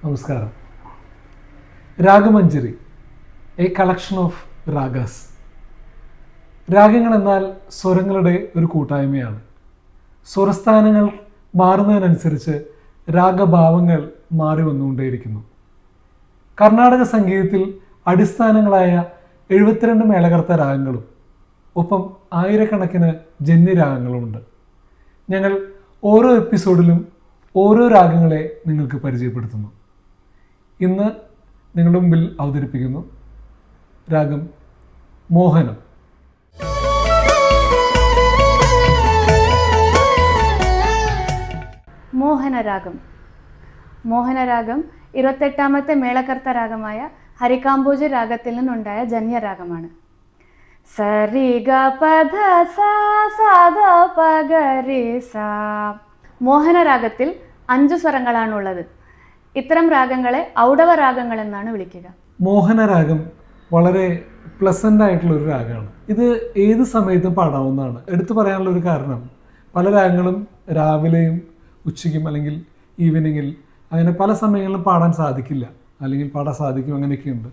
നമസ്കാരം. രാഗമഞ്ജരി, A collection of ragas. രാഗങ്ങൾ എന്നാൽ സ്വരങ്ങളുടെ ഒരു കൂട്ടായ്മയാണ്. സ്വരസ്ഥാനങ്ങൾ മാറുന്നതിനനുസരിച്ച് രാഗഭാവങ്ങൾ മാറി വന്നുകൊണ്ടേയിരിക്കുന്നു. കർണാടക സംഗീതത്തിൽ അടിസ്ഥാനങ്ങളായ 72 മേളകർത്ത രാഗങ്ങളും ഒപ്പം ആയിരക്കണക്കിന് ജന്യരാഗങ്ങളുമുണ്ട്. ഞങ്ങൾ ഓരോ എപ്പിസോഡിലും ഓരോ രാഗങ്ങളെ നിങ്ങൾക്ക് പരിചയപ്പെടുത്തുന്നു. ഇന്ന് നിങ്ങളുടെ മുമ്പിൽ അവതരിപ്പിക്കുന്നു രാഗം മോഹനം. മോഹനരാഗം. മോഹനരാഗം 28ാമത്തെ മേളകർത്ത രാഗമായ ഹരികാംബോജി രാഗത്തിൽ നിന്നുണ്ടായ ജന്യരാഗമാണ്. സരി ഗ പധ സാധ പഗരി സാ. മോഹനരാഗത്തിൽ 5 സ്വരങ്ങളാണുള്ളത്. ഇത്തരം രാഗങ്ങളെ ഔഡവ രാഗങ്ങൾ എന്നാണ് വിളിക്കുക. മോഹനരാഗം വളരെ പ്ലസൻ്റ് ആയിട്ടുള്ളൊരു രാഗമാണ്. ഇത് ഏത് സമയത്തും പാടാവുന്നതാണ്. എടുത്തു പറയാനുള്ള ഒരു കാരണം, പല രാഗങ്ങളും രാവിലെയും ഉച്ചയ്ക്കും അല്ലെങ്കിൽ ഈവനിങ്ങിൽ അങ്ങനെ പല സമയങ്ങളിലും പാടാൻ സാധിക്കില്ല, അല്ലെങ്കിൽ പാടാൻ സാധിക്കും, അങ്ങനെയൊക്കെയുണ്ട്.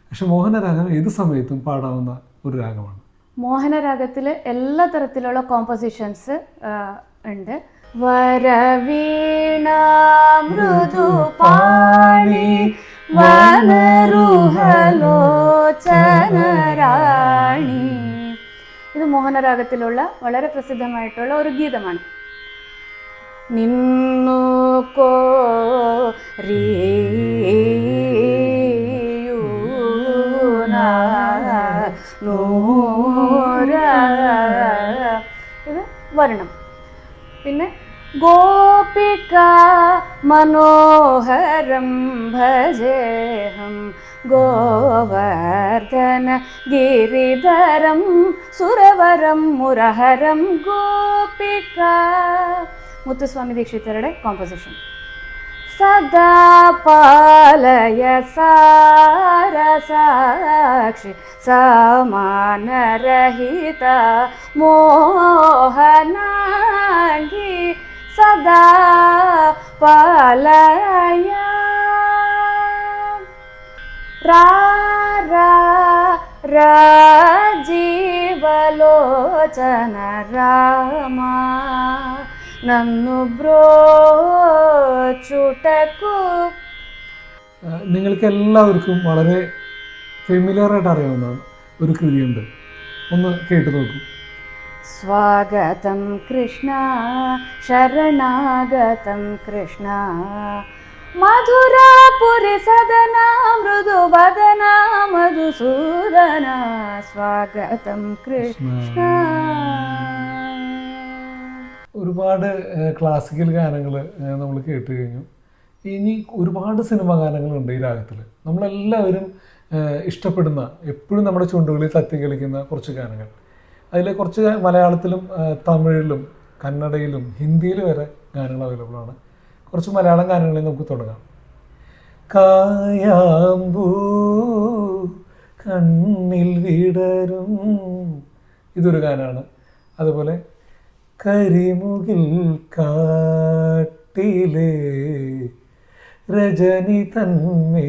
പക്ഷെ മോഹനരാഗം ഏത് സമയത്തും പാടാവുന്ന ഒരു രാഗമാണ്. മോഹനരാഗത്തിൽ എല്ലാ തരത്തിലുള്ള കോമ്പോസിഷൻസ് ഉണ്ട്. വരവീണ മൃദുപാണി വനരുഹലോചനരാണി. ഇത് മോഹനരാഗത്തിലുള്ള വളരെ പ്രസിദ്ധമായിട്ടുള്ള ഒരു ഗീതമാണ്. നിന്നു ഇത് വരണം. പിന്നെ ഗോപിക മനോഹരം ഭജേഹം ഗോവർദ്ധന ഗിരിധരം സുരവരം മുരഹരം ഗോപിക. മുത്തുസ്വാമി ദീക്ഷിതരുടെ കോമ്പോസിഷൻ. സദാ പാലയ സാരസാക്ഷി സമാനരഹിത മോഹനാംഗി സദാ പാലയ. രാജീവലോചന രാമ നന്നു ബ്രോചുടക്കു. നിങ്ങൾക്ക് എല്ലാവർക്കും വളരെ ഫെമിലിയർ ആയിട്ട് അറിയാവുന്ന ഒരു കൃതിയുണ്ട്, ഒന്ന് കേട്ടു നോക്കൂ. സ്വാഗതം കൃഷ്ണ ശരണാഗതം കൃഷ്ണ മധുരാപുരി സദന മൃദുവദന മധുസൂദന സ്വാഗതം കൃഷ്ണ. ഒരുപാട് ക്ലാസിക്കൽ ഗാനങ്ങൾ നമ്മൾ കേട്ട് കഴിഞ്ഞു. ഇനി ഒരുപാട് സിനിമാ ഗാനങ്ങളുണ്ട് ഈ രാഗത്തിൽ. നമ്മളെല്ലാവരും ഇഷ്ടപ്പെടുന്ന, എപ്പോഴും നമ്മുടെ ചുണ്ടുകളിൽ തത്തി കളിക്കുന്ന കുറച്ച് ഗാനങ്ങൾ. അതിൽ കുറച്ച് മലയാളത്തിലും തമിഴിലും കന്നഡയിലും ഹിന്ദിയിലും വരെ ഗാനങ്ങൾ അവൈലബിൾ ആണ്. കുറച്ച് മലയാളം ഗാനങ്ങളിൽ നമുക്ക് തുടങ്ങാം. കായാമ്പൂ കണ്ണിൽ വിടരും, ഇതൊരു ഗാനമാണ്. അതുപോലെ കരിമുകിൽ കാട്ടിലെ രജനി തന്മേട്ടിലെ.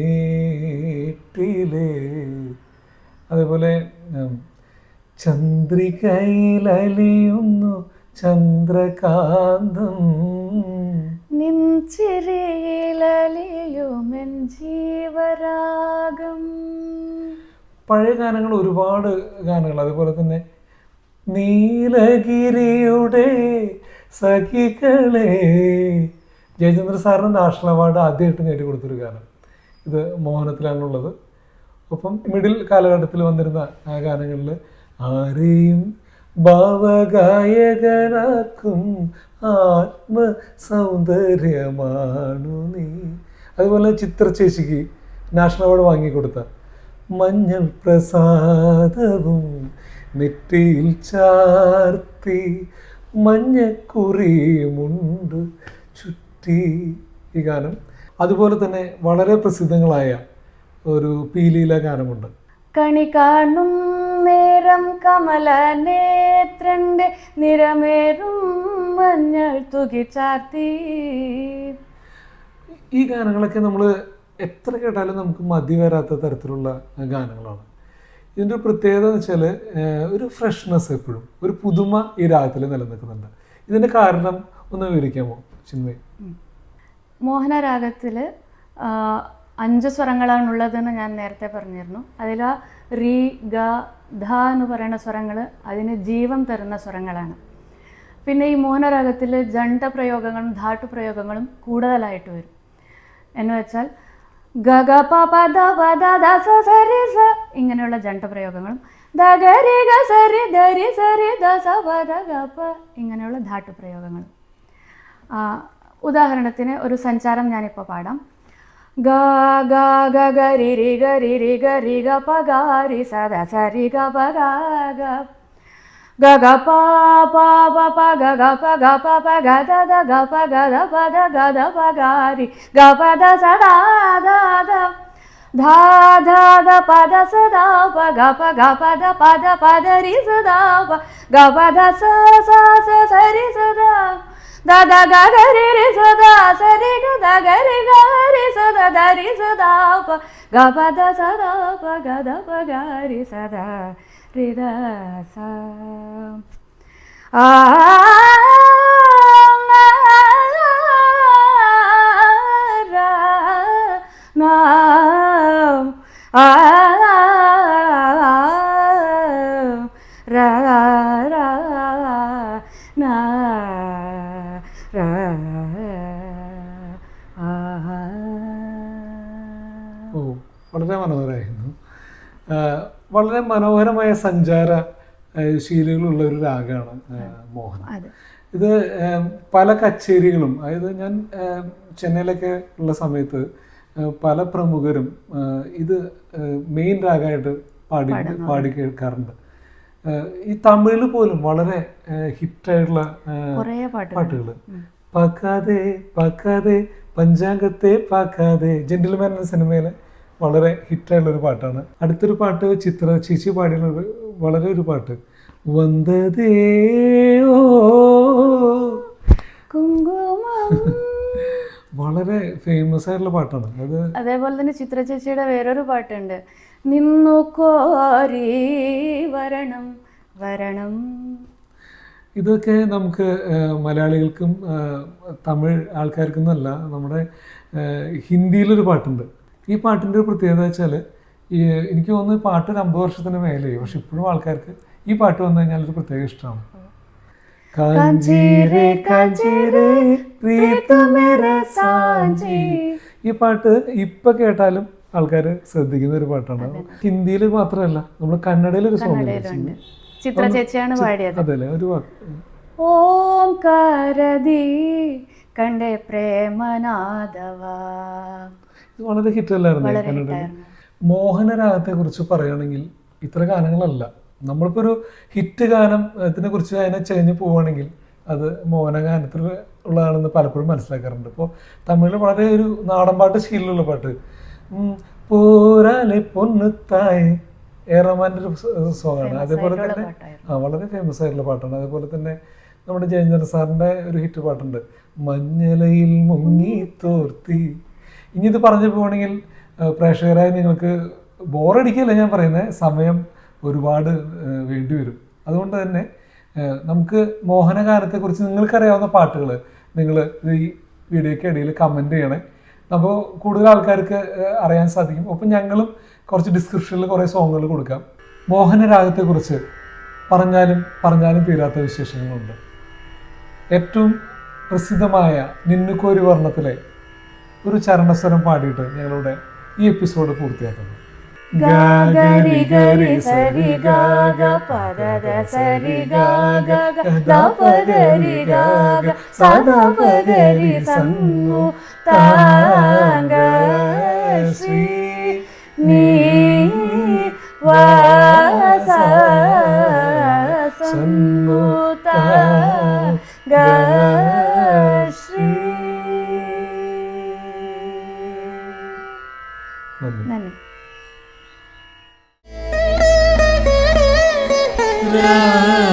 അതേപോലെ ചന്ദ്രികയിലലിയുന്നു ചന്ദ്രകാന്തം നിൻചിരിയിലലിയുമെൻ ജീവരാഗം. പഴയ ഗാനങ്ങൾ, ഒരുപാട് ഗാനങ്ങൾ. അതുപോലെ തന്നെ നീലഗിരിയുടെ സഖികളെ, ജയചന്ദ്ര സാറിന് നാഷണൽ അവാർഡ് ആദ്യമായിട്ട് നേടിക്കൊടുത്തൊരു ഗാനം. ഇത് മോഹനത്തിലാണുള്ളത്. ഒപ്പം മിഡിൽ കാലഘട്ടത്തിൽ വന്നിരുന്ന ആ ഗാനങ്ങളിൽ ആരെയും ഭാവഗായകനാക്കും ആത്മസൗന്ദര്യമാണു നീ. അതുപോലെ ചിത്രചേച്ചിക്ക് നാഷണൽ അവാർഡ് വാങ്ങിക്കൊടുത്ത മഞ്ഞൾ പ്രസാദവും നെറ്റിയിൽ ചാർത്തി മഞ്ഞക്കുറിയുമുണ്ട് ചുറ്റി, ഈ ഗാനം. അതുപോലെ തന്നെ വളരെ പ്രസിദ്ധങ്ങളായ ഒരു പീലീല ഗാനമുണ്ട്. കണി കാണും നേരം കമല നേത്രന്റെ നിറമേറും മഞ്ഞൾ തുകിച്ചാർത്തി. ഈ ഗാനങ്ങളൊക്കെ നമ്മൾ എത്ര കേട്ടാലും നമുക്ക് മതി വരാത്ത തരത്തിലുള്ള ഗാനങ്ങളാണ്. ഇതിൻ്റെ ഒരു പ്രത്യേകത എന്ന് വെച്ചാൽ ഒരു ഫ്രഷ്നെസ്, എപ്പോഴും ഒരു പുതുമ ഈ രാഗത്തിൽ നിലനിൽക്കുന്നുണ്ട്. ഇതിൻ്റെ കാരണം ഒന്ന് വിവരിക്കാമോ ചിന്മയി? മോഹനരാഗത്തിൽ 5 സ്വരങ്ങളാണുള്ളതെന്ന് ഞാൻ നേരത്തെ പറഞ്ഞിരുന്നു. അതിൽ റി, ഗ, ധ എന്ന് പറയുന്ന സ്വരങ്ങൾ അതിന് ജീവൻ തരുന്ന സ്വരങ്ങളാണ്. പിന്നെ ഈ മോഹനരാഗത്തിൽ ജണ്ഡപ്രയോഗങ്ങളും ധാട്ടുപ്രയോഗങ്ങളും കൂടുതലായിട്ട് വരും. എന്ന് വെച്ചാൽ ഗ ഗ പ പ ദ പ ദ ദ സ സ രി സ ഇങ്ങനെയുള്ള ജണ്ഡപ്രയോഗങ്ങളും ദ ഗ രി ഗ സ രി ദ രി സ രി ദ സ പ ദ ഗ പ ഇങ്ങനെയുള്ള ധാട്ടുപ്രയോഗങ്ങളും. ഉദാഹരണത്തിന് ഒരു സഞ്ചാരം ഞാനിപ്പോൾ പാടാം. ഗ ഗ ഗ ഗ രി രി ഗ രി രി ഗ രി ഗ പ ഗ രി സ ദ സ രി ഗ പ ഗ ഗ ഗ ഗ പ പ പ പ ഗ ഗ പ ഗ പ പ ഗ ദ ദ ഗ പ ഗ ദ പ ദ ഗ ദ പ ഗ രി ഗ പ ദ സ ദ ദ ദ ധ ധ ദ പ ദ സ ദ പ ഗ പ ദ പ ദ രി സ ദ പ ഗ പ ദ സ സ സ സ രി സ ദ ദ ദ ഗ ഗ രി രി സ ദ സ രി ഗ ദ ഗ രി ഗ രി സ ദ ദ രി സ ദ പ ഗ പ ദ സ ദ പ ഗ ദ പ ഗ രി സ ദ രി ദ സ ആ ര ന ആ ര ര ന ര ഓ, വളരെ മനോഹരമായിരുന്നു. വളരെ മനോഹരമായ സഞ്ചാര ശീലങ്ങളുള്ള ഒരു രാഗമാണ് മോഹനം. ഇത് പല കച്ചേരികളും, അതായത് ഞാൻ ചെന്നൈയിലൊക്കെ ഉള്ള സമയത്ത് പല പ്രമുഖരും ഇത് മെയിൻ രാഗമായിട്ട് പാടി കേൾക്കാറുണ്ട്. ഈ തമിഴിൽ പോലും വളരെ ഹിറ്റായിട്ടുള്ള പാട്ടുകൾ, പാക്കാതെ പാക്കാതെ പഞ്ചാംഗത്തെ പാക്കാതെ, ജെന്റിൽമാൻ എന്ന സിനിമയിലെ വളരെ ഹിറ്റായിട്ടുള്ളൊരു പാട്ടാണ്. അടുത്തൊരു പാട്ട് ചിത്ര ചേച്ചി പാടിയുള്ള വളരെ ഒരു പാട്ട്, വന്തതേ ഓ കുങ്കുമം, വളരെ ഫേമസ് ആയിട്ടുള്ള പാട്ടാണ് അത്. അതേപോലെ തന്നെ ചിത്ര ചേച്ചിയുടെ വേറൊരു പാട്ടുണ്ട്, നിന്നു കോരി വരണം വരണം. ഇതൊക്കെ നമുക്ക് മലയാളികൾക്കും തമിഴ് ആൾക്കാർക്കും എന്നല്ല, നമ്മുടെ ഹിന്ദിയിലൊരു പാട്ടുണ്ട്. ഈ പാട്ടിൻ്റെ ഒരു പ്രത്യേകത വെച്ചാൽ എനിക്ക് തോന്നുന്നു പാട്ട് 50 വർഷത്തിന് മേലെയായി, പക്ഷെ ഇപ്പോഴും ആൾക്കാർക്ക് ഈ പാട്ട് വന്നു കഴിഞ്ഞാൽ ഒരു പ്രത്യേക ഇഷ്ടമാണ്. ഈ പാട്ട് ഇപ്പൊ കേട്ടാലും ആൾക്കാർ ശ്രദ്ധിക്കുന്ന ഒരു പാട്ടാണ്. ഹിന്ദിയിൽ മാത്രമല്ല, നമ്മൾ കന്നഡയിൽ ഒരു സോങ് ചിത്ര ചേച്ചിയാണ് പാടിയത്. അതല്ലേ ഒരു വാക്ക്, ഓംകാരതി കണ്ടേ പ്രേമനാദവ. ഇത് വളരെ ഹിറ്റല്ലായിരുന്നു കന്നഡയിൽ. മോഹനരാഗത്തെ കുറിച്ച് പറയുകയാണെങ്കിൽ ഇത്ര ഗാനങ്ങളല്ല. നമ്മളിപ്പോൾ ഒരു ഹിറ്റ് ഗാനത്തിനെ കുറിച്ച് അതിനെ ചെഞ്ഞ് പോവുകയാണെങ്കിൽ അത് മോഹനഗാനത്തിൽ ഉള്ളതാണെന്ന് പലപ്പോഴും മനസ്സിലാക്കാറുണ്ട്. ഇപ്പോൾ തമിഴിൽ വളരെ ഒരു നാടൻ പാട്ട് ശീലമുള്ള പാട്ട്, പോരാലെ പൊന്നുത്തായ്, ഏറമാൻ്റെ ഒരു സോങ്ങാണ്. അതേപോലെ തന്നെ വളരെ ഫേമസ് ആയിട്ടുള്ള പാട്ടാണ്. അതേപോലെ തന്നെ നമ്മുടെ ജയചന്ദ്രൻ സാറിൻ്റെ ഒരു ഹിറ്റ് പാട്ടുണ്ട്, മഞ്ഞലയിൽ മുങ്ങി തോർത്തി. ഇനി ഇത് പറഞ്ഞു പോവുകയാണെങ്കിൽ പ്രേക്ഷകരായ നിങ്ങൾക്ക് ബോറടിക്കില്ല ഞാൻ പറയുന്നത്, സമയം ഒരുപാട് വേണ്ടി വരും. അതുകൊണ്ട് തന്നെ നമുക്ക് മോഹനഗാനത്തെക്കുറിച്ച് നിങ്ങൾക്കറിയാവുന്ന പാട്ടുകൾ നിങ്ങൾ ഈ വീഡിയോയ്ക്ക് ഇടയിൽ കമൻറ്റ് ചെയ്യണേ. അപ്പോൾ കൂടുതൽ ആൾക്കാർക്ക് അറിയാൻ സാധിക്കും. ഒപ്പം ഞങ്ങളും കുറച്ച് ഡിസ്ക്രിപ്ഷനിൽ കുറേ സോങ്ങുകൾ കൊടുക്കാം. മോഹനരാഗത്തെക്കുറിച്ച് പറഞ്ഞാലും തീരാത്ത വിശേഷങ്ങളുണ്ട്. ഏറ്റവും പ്രസിദ്ധമായ നിന്നുകോരി വർണ്ണത്തിലെ ഒരു ചരണസ്വരം പാടിയിട്ട് ഞങ്ങളുടെ ഈ എപ്പിസോഡ് പൂർത്തിയാക്കുന്നു. ഗരി ഗരി സരി ഗ ഗ പദ ദ സരി ഗ ഗ ഗ ദ പദരി ഗ ഗ സദ പദരി സന്നു താംഗ ശ്രീ നീ വാസ സന്നു താംഗ ശ്രീ. നന്ദി. രാഗം